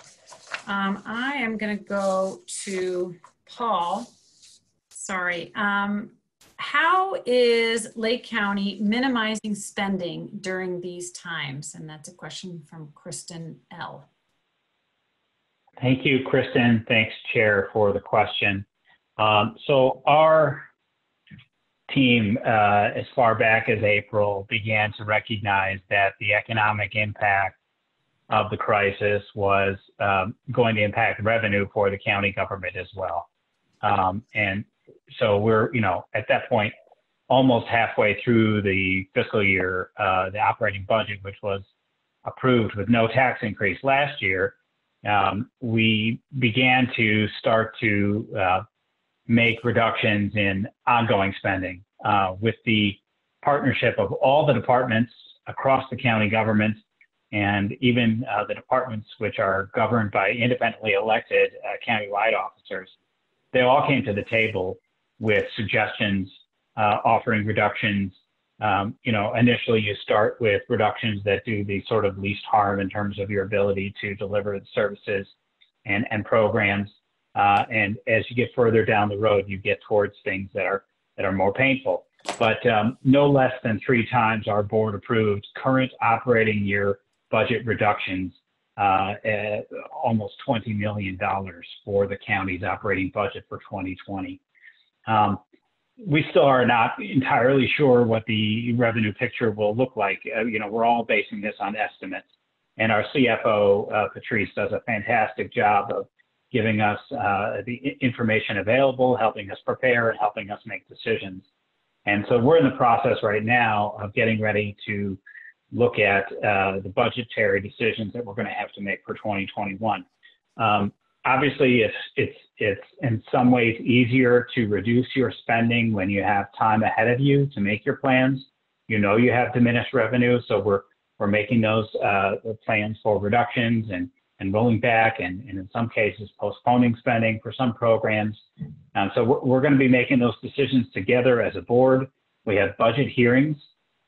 I am going to go to Paul. Sorry. How is Lake County minimizing spending during these times? And that's a question from Kristen L. Thank you, Kristen. Thanks, Chair, for the question. So our team, as far back as April, began to recognize that the economic impact of the crisis was going to impact revenue for the county government as well. And so we're, you know, at that point, almost halfway through the fiscal year, the operating budget, which was approved with no tax increase last year, we began to start to make reductions in ongoing spending with the partnership of all the departments across the county government and even the departments which are governed by independently elected countywide officers. They all came to the table with suggestions, offering reductions. You know, initially you start with reductions that do the sort of least harm in terms of your ability to deliver the services and programs. And as you get further down the road, you get towards things that are more painful. But no less than 3 times our board approved current operating year budget reductions, almost $20 million for the county's operating budget for 2020. We still are not entirely sure what the revenue picture will look like. You know, we're all basing this on estimates, and our CFO, Patrice, does a fantastic job of giving us the information available, helping us prepare, and helping us make decisions. And so we're in the process right now of getting ready to look at the budgetary decisions that we're going to have to make for 2021. Obviously, it's in some ways easier to reduce your spending when you have time ahead of you to make your plans. You know you have diminished revenue, so we're making those plans for reductions and rolling back, and in some cases postponing spending for some programs. So we're going to be making those decisions together as a board. We have budget hearings.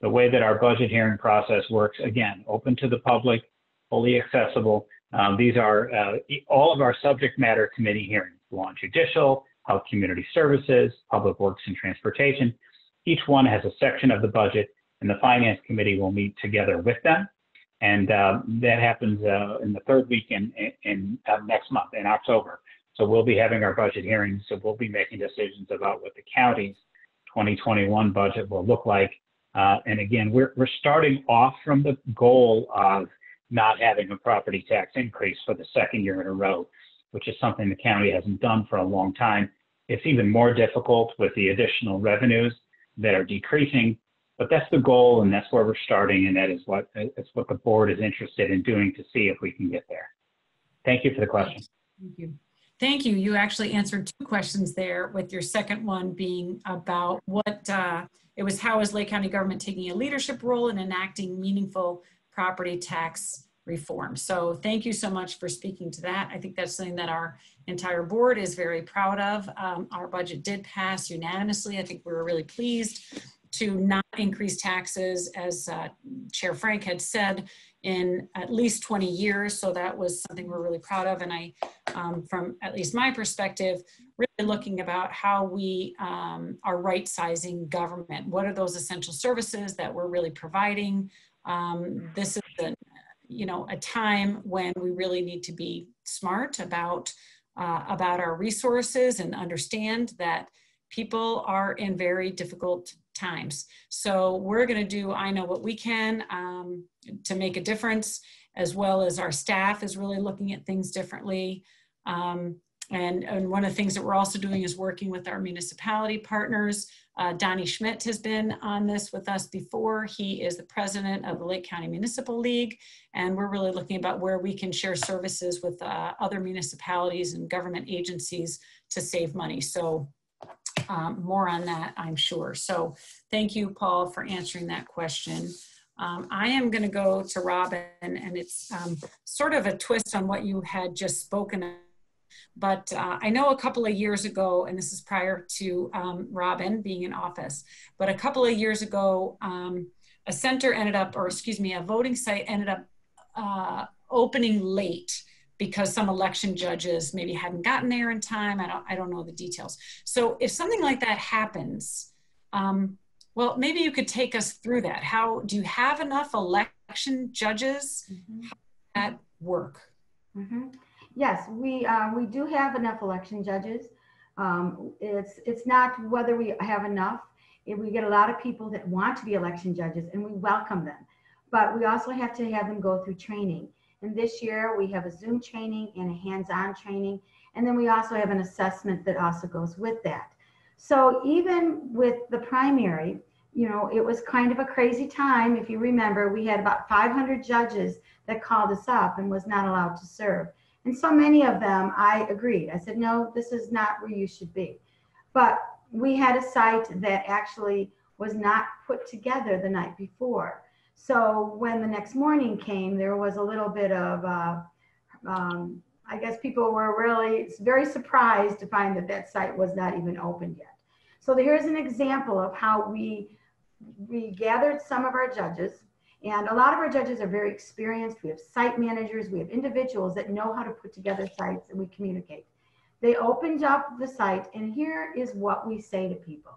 The way that our budget hearing process works, again, open to the public, fully accessible. These are all of our subject matter committee hearings: law and judicial, health, community services, public works and transportation. Each one has a section of the budget, and the finance committee will meet together with them. And that happens in the third week in next month, in October. So we'll be having our budget hearings. So we'll be making decisions about what the county's 2021 budget will look like. And again, we're starting off from the goal of not having a property tax increase for the second year in a row, which is something the county hasn't done for a long time. It's even more difficult with the additional revenues that are decreasing, but that's the goal, and that's where we're starting, and that's what the board is interested in doing to see if we can get there. Thank you for the question. Thank you. Thank you. You actually answered two questions there, with your second one being about how is Lake County government taking a leadership role in enacting meaningful property tax reform. So thank you so much for speaking to that. I think that's something that our entire board is very proud of. Our budget did pass unanimously. I think we were really pleased to not increase taxes, as Chair Frank had said, in at least 20 years. So that was something we're really proud of. And I, from at least my perspective, really looking about how we are right-sizing government. What are those essential services that we're really providing? This is a time when we really need to be smart about our resources and understand that people are in very difficult times. So we're going to do, I know what we can to make a difference, as well as our staff is really looking at things differently. And one of the things that we're also doing is working with our municipality partners. Donnie Schmidt has been on this with us before. He is the president of the Lake County Municipal League, and we're really looking about where we can share services with other municipalities and government agencies to save money. So more on that, I'm sure. So thank you, Paul, for answering that question. I am going to go to Robin, and it's sort of a twist on what you had just spoken of. But I know a couple of years ago, and this is prior to Robin being in office, but a couple of years ago, a voting site ended up opening late because some election judges maybe hadn't gotten there in time. I don't know the details. So if something like that happens, well, maybe you could take us through that. How do you have enough election judges? Mm-hmm. How does that work? Mm-hmm. Yes, we do have enough election judges. It's not whether we have enough. We get a lot of people that want to be election judges, and we welcome them. But we also have to have them go through training. And this year we have a Zoom training and a hands-on training. And then we also have an assessment that also goes with that. So even with the primary, it was kind of a crazy time. If you remember, we had about 500 judges that called us up and was not allowed to serve. And so many of them, I agreed. I said, no, this is not where you should be. But we had a site that actually was not put together the night before. So when the next morning came, there was a little bit of, I guess people were really very surprised to find that that site was not even open yet. So here's an example of how we gathered some of our judges. And a lot of our judges are very experienced. We have site managers, we have individuals that know how to put together sites, and we communicate. They opened up the site, and here is what we say to people.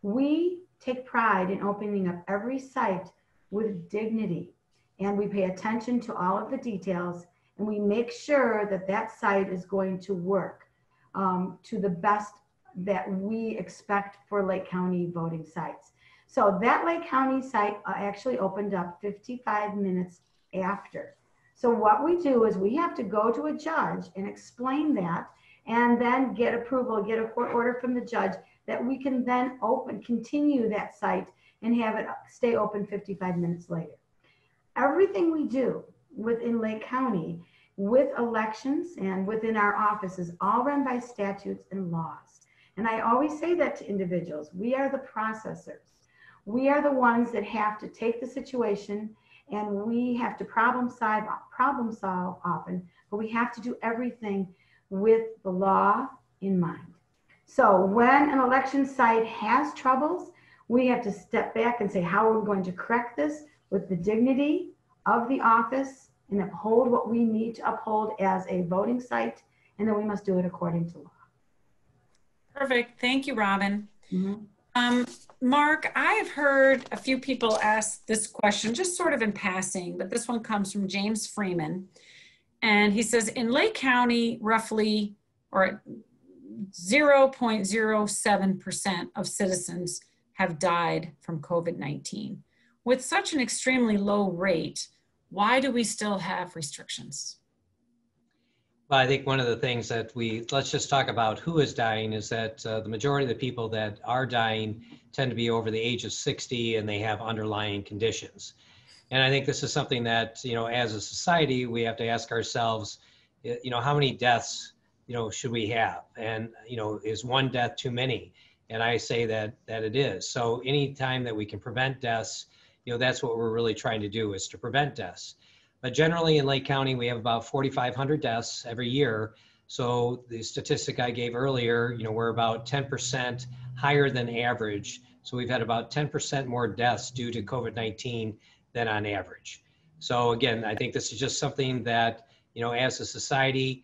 We take pride in opening up every site with dignity, and we pay attention to all of the details, and we make sure that that site is going to work to the best that we expect for Lake County voting sites. So that Lake County site actually opened up 55 minutes after. So what we do is we have to go to a judge and explain that, and then get approval, get a court order from the judge that we can then continue that site and have it stay open 55 minutes later. Everything we do within Lake County with elections and within our offices, all run by statutes and laws. And I always say that to individuals. We are the processors. We are the ones that have to take the situation, and we have to problem solve often, but we have to do everything with the law in mind. So when an election site has troubles, we have to step back and say, how are we going to correct this with the dignity of the office and uphold what we need to uphold as a voting site, and then we must do it according to law. Perfect. Thank you, Robin. Mark, I have heard a few people ask this question just sort of in passing, but this one comes from James Freeman. And he says, in Lake County, roughly, or 0.07% of citizens have died from COVID-19. With such an extremely low rate, why do we still have restrictions? Well, I think one of the things that let's just talk about who is dying, is that the majority of the people that are dying tend to be over the age of 60 and they have underlying conditions. And I think this is something that, as a society, we have to ask ourselves, how many deaths, should we have? And, is one death too many? And I say that it is. So anytime that we can prevent deaths, that's what we're really trying to do, is to prevent deaths. But generally in Lake County, we have about 4,500 deaths every year. So the statistic I gave earlier, we're about 10% higher than average. So we've had about 10% more deaths due to COVID-19 than on average. So again, I think this is just something that, as a society,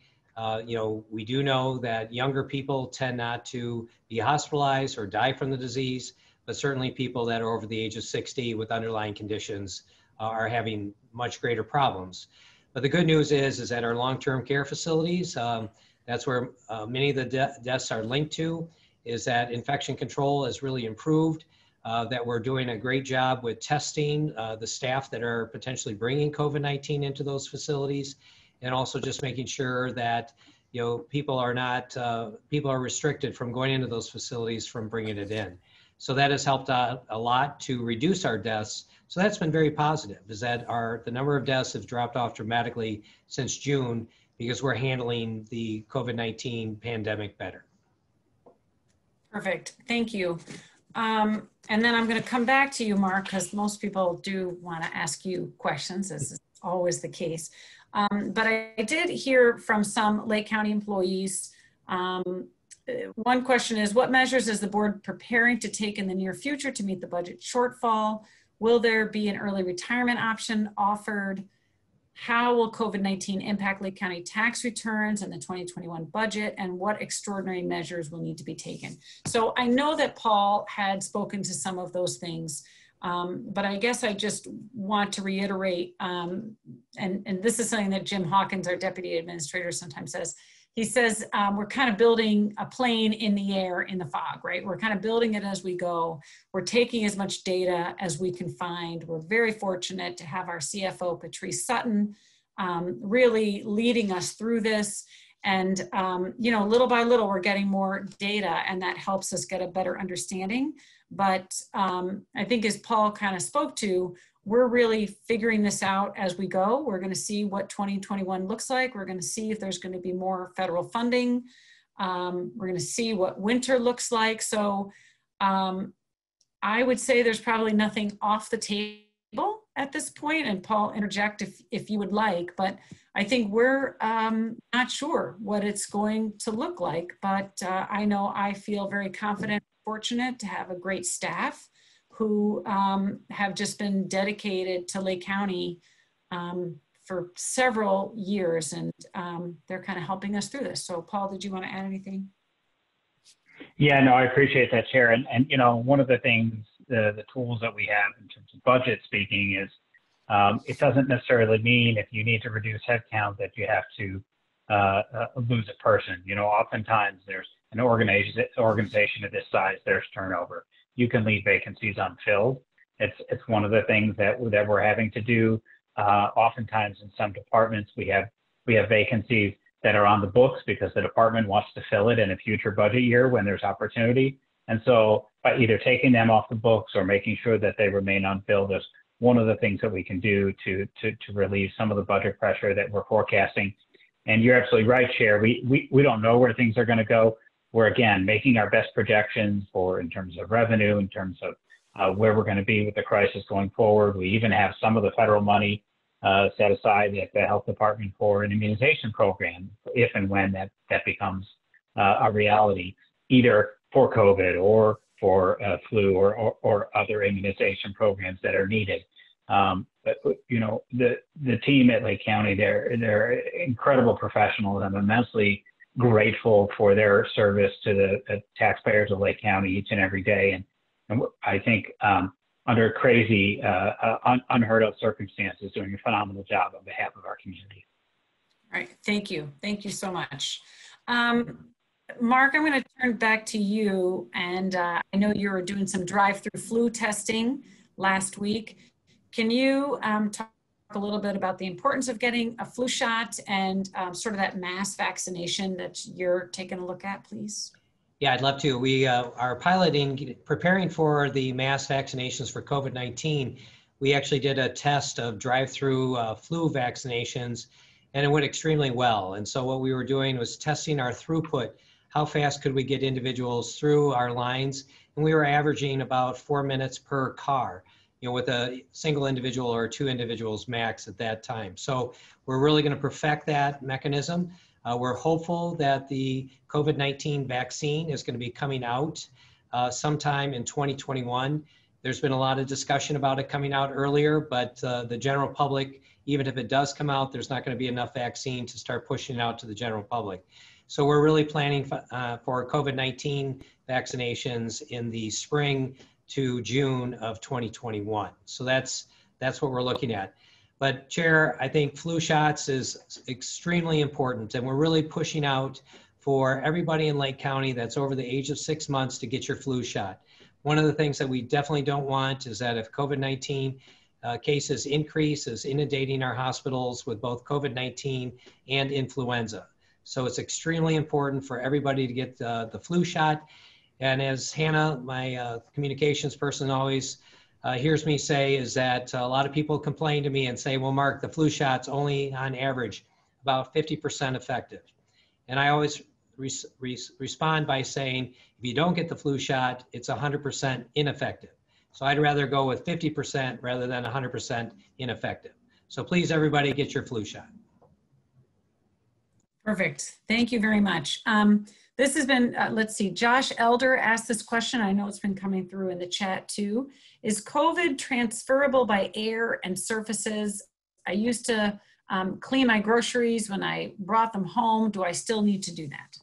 we do know that younger people tend not to be hospitalized or die from the disease, but certainly people that are over the age of 60 with underlying conditions are having much greater problems. But the good news is that our long-term care facilities, that's where many of the deaths are linked to, is that infection control has really improved, that we're doing a great job with testing the staff that are potentially bringing COVID-19 into those facilities, and also just making sure that people are restricted from going into those facilities from bringing it in. So that has helped out a lot to reduce our deaths. So that's been very positive, is that the number of deaths have dropped off dramatically since June, because we're handling the COVID-19 pandemic better. Perfect. Thank you. And then I'm going to come back to you, Mark, because most people do want to ask you questions, as is always the case. But I did hear from some Lake County employees. One question is, what measures is the board preparing to take in the near future to meet the budget shortfall? Will there be an early retirement option offered? How will COVID-19 impact Lake County tax returns and the 2021 budget? And what extraordinary measures will need to be taken? So I know that Paul had spoken to some of those things, but I guess I just want to reiterate, and this is something that Jim Hawkins, our deputy administrator, sometimes says. He says, we're kind of building a plane in the air in the fog, right? We're kind of building it as we go. We're taking as much data as we can find. We're very fortunate to have our CFO, Patrice Sutton, really leading us through this. And, little by little, we're getting more data, and that helps us get a better understanding. But I think, as Paul kind of spoke to, we're really figuring this out as we go. We're going to see what 2021 looks like. We're going to see if there's going to be more federal funding. We're going to see what winter looks like. So I would say there's probably nothing off the table at this point. And Paul, interject if you would like, but I think we're not sure what it's going to look like. But I know I feel very confident, fortunate to have a great staff who have just been dedicated to Lake County for several years, and they're kind of helping us through this. So Paul, did you want to add anything? Yeah, no, I appreciate that, Chair. And one of the things, the tools that we have in terms of budget speaking is, it doesn't necessarily mean if you need to reduce headcount that you have to lose a person. Oftentimes there's an organization of this size, there's turnover. You can leave vacancies unfilled. It's one of the things that we're having to do. Oftentimes in some departments, we have vacancies that are on the books because the department wants to fill it in a future budget year when there's opportunity. And so by either taking them off the books or making sure that they remain unfilled, one of the things that we can do to relieve some of the budget pressure that we're forecasting. And you're absolutely right, Chair. We don't know where things are going to go. We're, again, making our best projections in terms of revenue, in terms of where we're going to be with the crisis going forward. We even have some of the federal money set aside at the health department for an immunization program, if and when that becomes a reality, either for COVID or for flu or other immunization programs that are needed. But you know, the team at Lake County, they're incredible professionals. I'm immensely grateful for their service to the taxpayers of Lake County each and every day. And I think under crazy, unheard of circumstances, doing a phenomenal job on behalf of our community. All right, thank you. Thank you so much. Mark, I'm going to turn back to you. And I know you were doing some drive-through flu testing last week. Can you talk a little bit about the importance of getting a flu shot and sort of that mass vaccination that you're taking a look at, please? Yeah, I'd love to. We are piloting, preparing for the mass vaccinations for COVID-19. We actually did a test of drive-through flu vaccinations, and it went extremely well. And so what we were doing was testing our throughput. How fast could we get individuals through our lines? And we were averaging about 4 minutes per car, you know, with a single individual or 2 individuals max at that time. So we're really going to perfect that mechanism. We're hopeful that the COVID-19 vaccine is going to be coming out sometime in 2021. There's been a lot of discussion about it coming out earlier, but the general public, even if it does come out, there's not going to be enough vaccine to start pushing it out to the general public. So we're really planning for COVID-19 vaccinations in the spring to June of 2021. So that's what we're looking at. But Chair, I think flu shots is extremely important, and we're really pushing out for everybody in Lake County that's over the age of 6 months to get your flu shot. One of the things that we definitely don't want is that if COVID-19 cases increase, is inundating our hospitals with both COVID-19 and influenza. So it's extremely important for everybody to get the flu shot. And as Hannah, my communications person, always hears me say, is that a lot of people complain to me and say, well, Mark, the flu shot's only on average about 50% effective. And I always respond by saying, if you don't get the flu shot, it's 100% ineffective. So I'd rather go with 50% rather than 100% ineffective. So please, everybody, get your flu shot. Perfect. Thank you very much. This has been, let's see, Josh Elder asked this question. I know it's been coming through in the chat too. Is COVID transferable by air and surfaces? I used to clean my groceries when I brought them home. Do I still need to do that?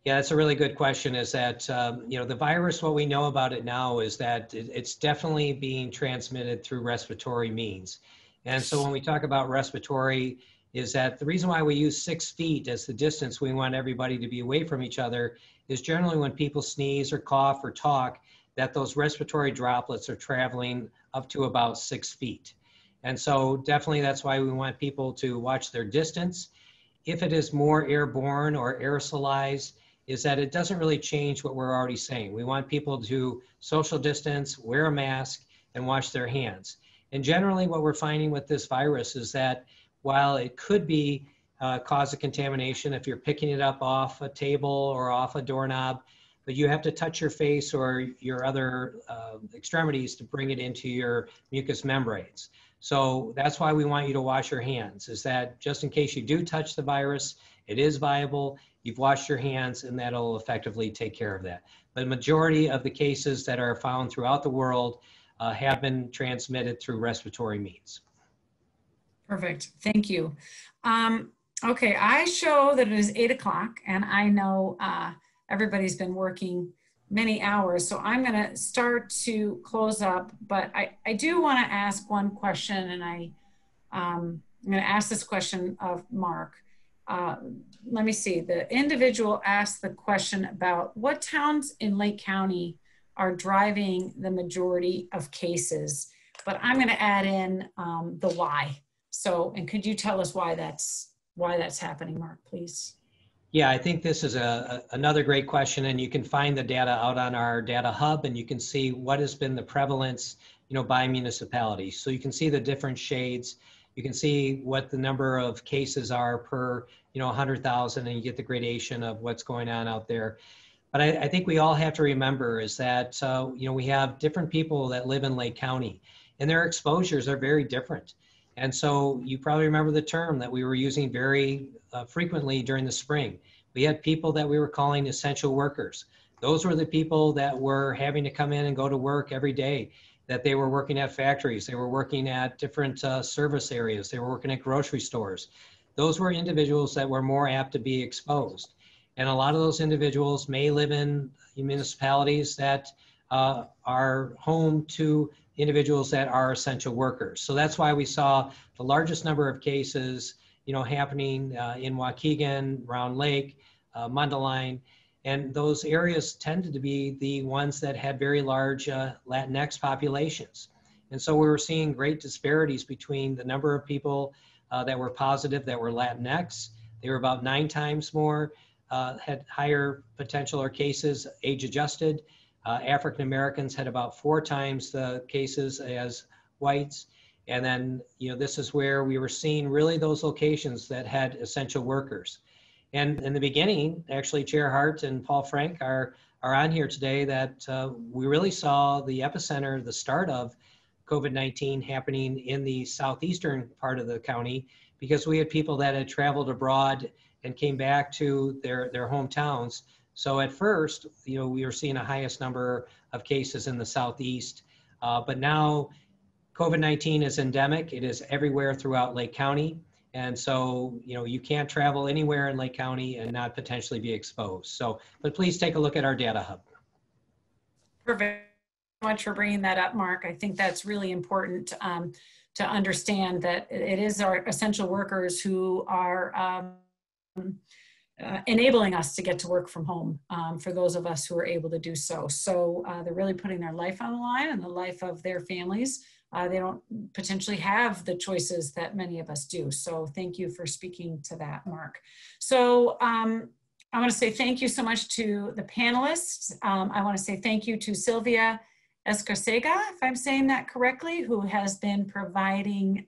Yeah, that's a really good question. Is that, you know, the virus, what we know about it now is that it's definitely being transmitted through respiratory means. And so when we talk about respiratory, is that the reason why we use 6 feet as the distance we want everybody to be away from each other is generally when people sneeze or cough or talk, that those respiratory droplets are traveling up to about 6 feet. And so definitely that's why we want people to watch their distance. If it is more airborne or aerosolized, is that it doesn't really change what we're already saying. We want people to social distance, wear a mask, and wash their hands. And generally what we're finding with this virus is that while it could be cause of contamination if you're picking it up off a table or off a doorknob, but you have to touch your face or your other extremities to bring it into your mucous membranes. So that's why we want you to wash your hands, is that just in case you do touch the virus, it is viable, you've washed your hands, and that'll effectively take care of that. But the majority of the cases that are found throughout the world have been transmitted through respiratory means. Perfect. Thank you. Okay, I show that it is 8 o'clock, and I know everybody's been working many hours, so I'm going to start to close up. But I do want to ask one question, and I'm going to ask this question of Mark. Let me see. The individual asked the question about what towns in Lake County are driving the majority of cases, but I'm going to add in the why. So, and could you tell us why that's happening, Mark, please? Yeah, I think this is another great question, and you can find the data out on our data hub, and you can see what has been the prevalence, by municipality. So you can see the different shades. You can see what the number of cases are per, 100,000, and you get the gradation of what's going on out there. But I think we all have to remember is that, we have different people that live in Lake County, and their exposures are very different. And so you probably remember the term that we were using very frequently during the spring. We had people that we were calling essential workers. Those were the people that were having to come in and go to work every day, that they were working at factories, they were working at different service areas, they were working at grocery stores. Those were individuals that were more apt to be exposed. And a lot of those individuals may live in municipalities that are home to individuals that are essential workers. So that's why we saw the largest number of cases, happening in Waukegan, Round Lake, Mundelein, and those areas tended to be the ones that had very large Latinx populations. And so we were seeing great disparities between the number of people that were positive that were Latinx. They were about 9 times more, had higher potential or cases age adjusted. African Americans had about 4 times the cases as whites. And then, this is where we were seeing really those locations that had essential workers. And in the beginning, actually, Chair Hart and Paul Frank are on here today, that we really saw the epicenter, the start of COVID-19 happening in the southeastern part of the county, because we had people that had traveled abroad and came back to their hometowns. So at first, we were seeing the highest number of cases in the southeast, but now COVID-19 is endemic. It is everywhere throughout Lake County. And so, you can't travel anywhere in Lake County and not potentially be exposed. So, but please take a look at our data hub. Perfect. Thank you so much for bringing that up, Mark. I think that's really important to understand that it is our essential workers who are enabling us to get to work from home for those of us who are able to do so. So they're really putting their life on the line and the life of their families. They don't potentially have the choices that many of us do. So thank you for speaking to that, Mark. So I want to say thank you so much to the panelists. I want to say thank you to Sylvia Escarcega, if I'm saying that correctly, who has been providing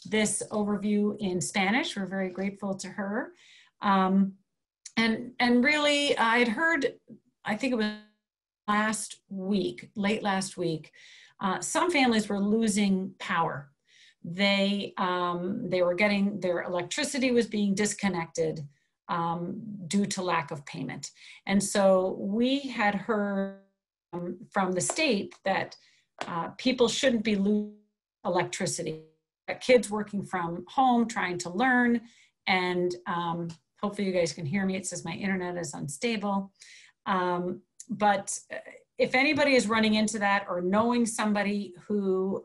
this overview in Spanish. We're very grateful to her. And really, I'd heard, I think it was late last week, some families were losing power. They were getting, their electricity was being disconnected due to lack of payment. And so we had heard from the state that people shouldn't be losing electricity. Kids working from home, trying to learn, and hopefully you guys can hear me. It says my internet is unstable. But if anybody is running into that or knowing somebody who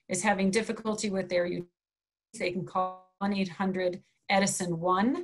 is having difficulty with their utilities, they can call 1-800-EDISON-1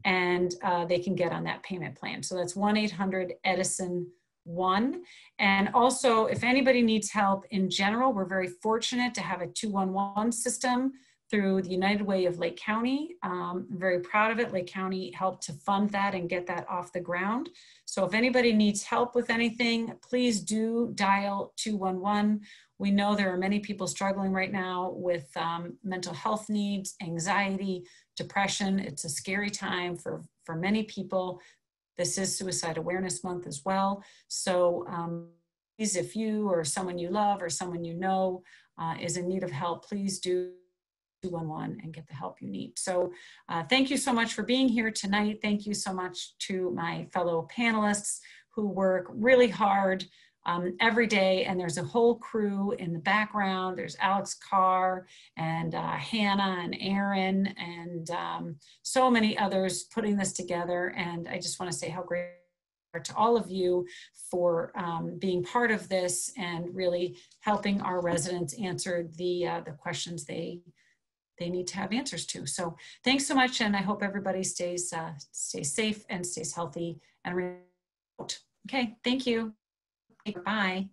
and they can get on that payment plan. So that's 1-800-EDISON-1. And also, if anybody needs help in general, we're very fortunate to have a 211 system through the United Way of Lake County. I'm very proud of it. Lake County helped to fund that and get that off the ground. So if anybody needs help with anything, please do dial 211. We know there are many people struggling right now with mental health needs, anxiety, depression. It's a scary time for many people. This is Suicide Awareness Month as well. So please, if you or someone you love or someone you know is in need of help, please do 211 and get the help you need. So thank you so much for being here tonight. Thank you so much to my fellow panelists who work really hard every day. And there's a whole crew in the background. There's Alex Carr and Hannah and Aaron and so many others putting this together. And I just want to say how great to all of you for being part of this and really helping our residents answer the questions they need to have answers to. So thanks so much, and I hope everybody stays safe and stays healthy and remote. Okay, thank you. Bye.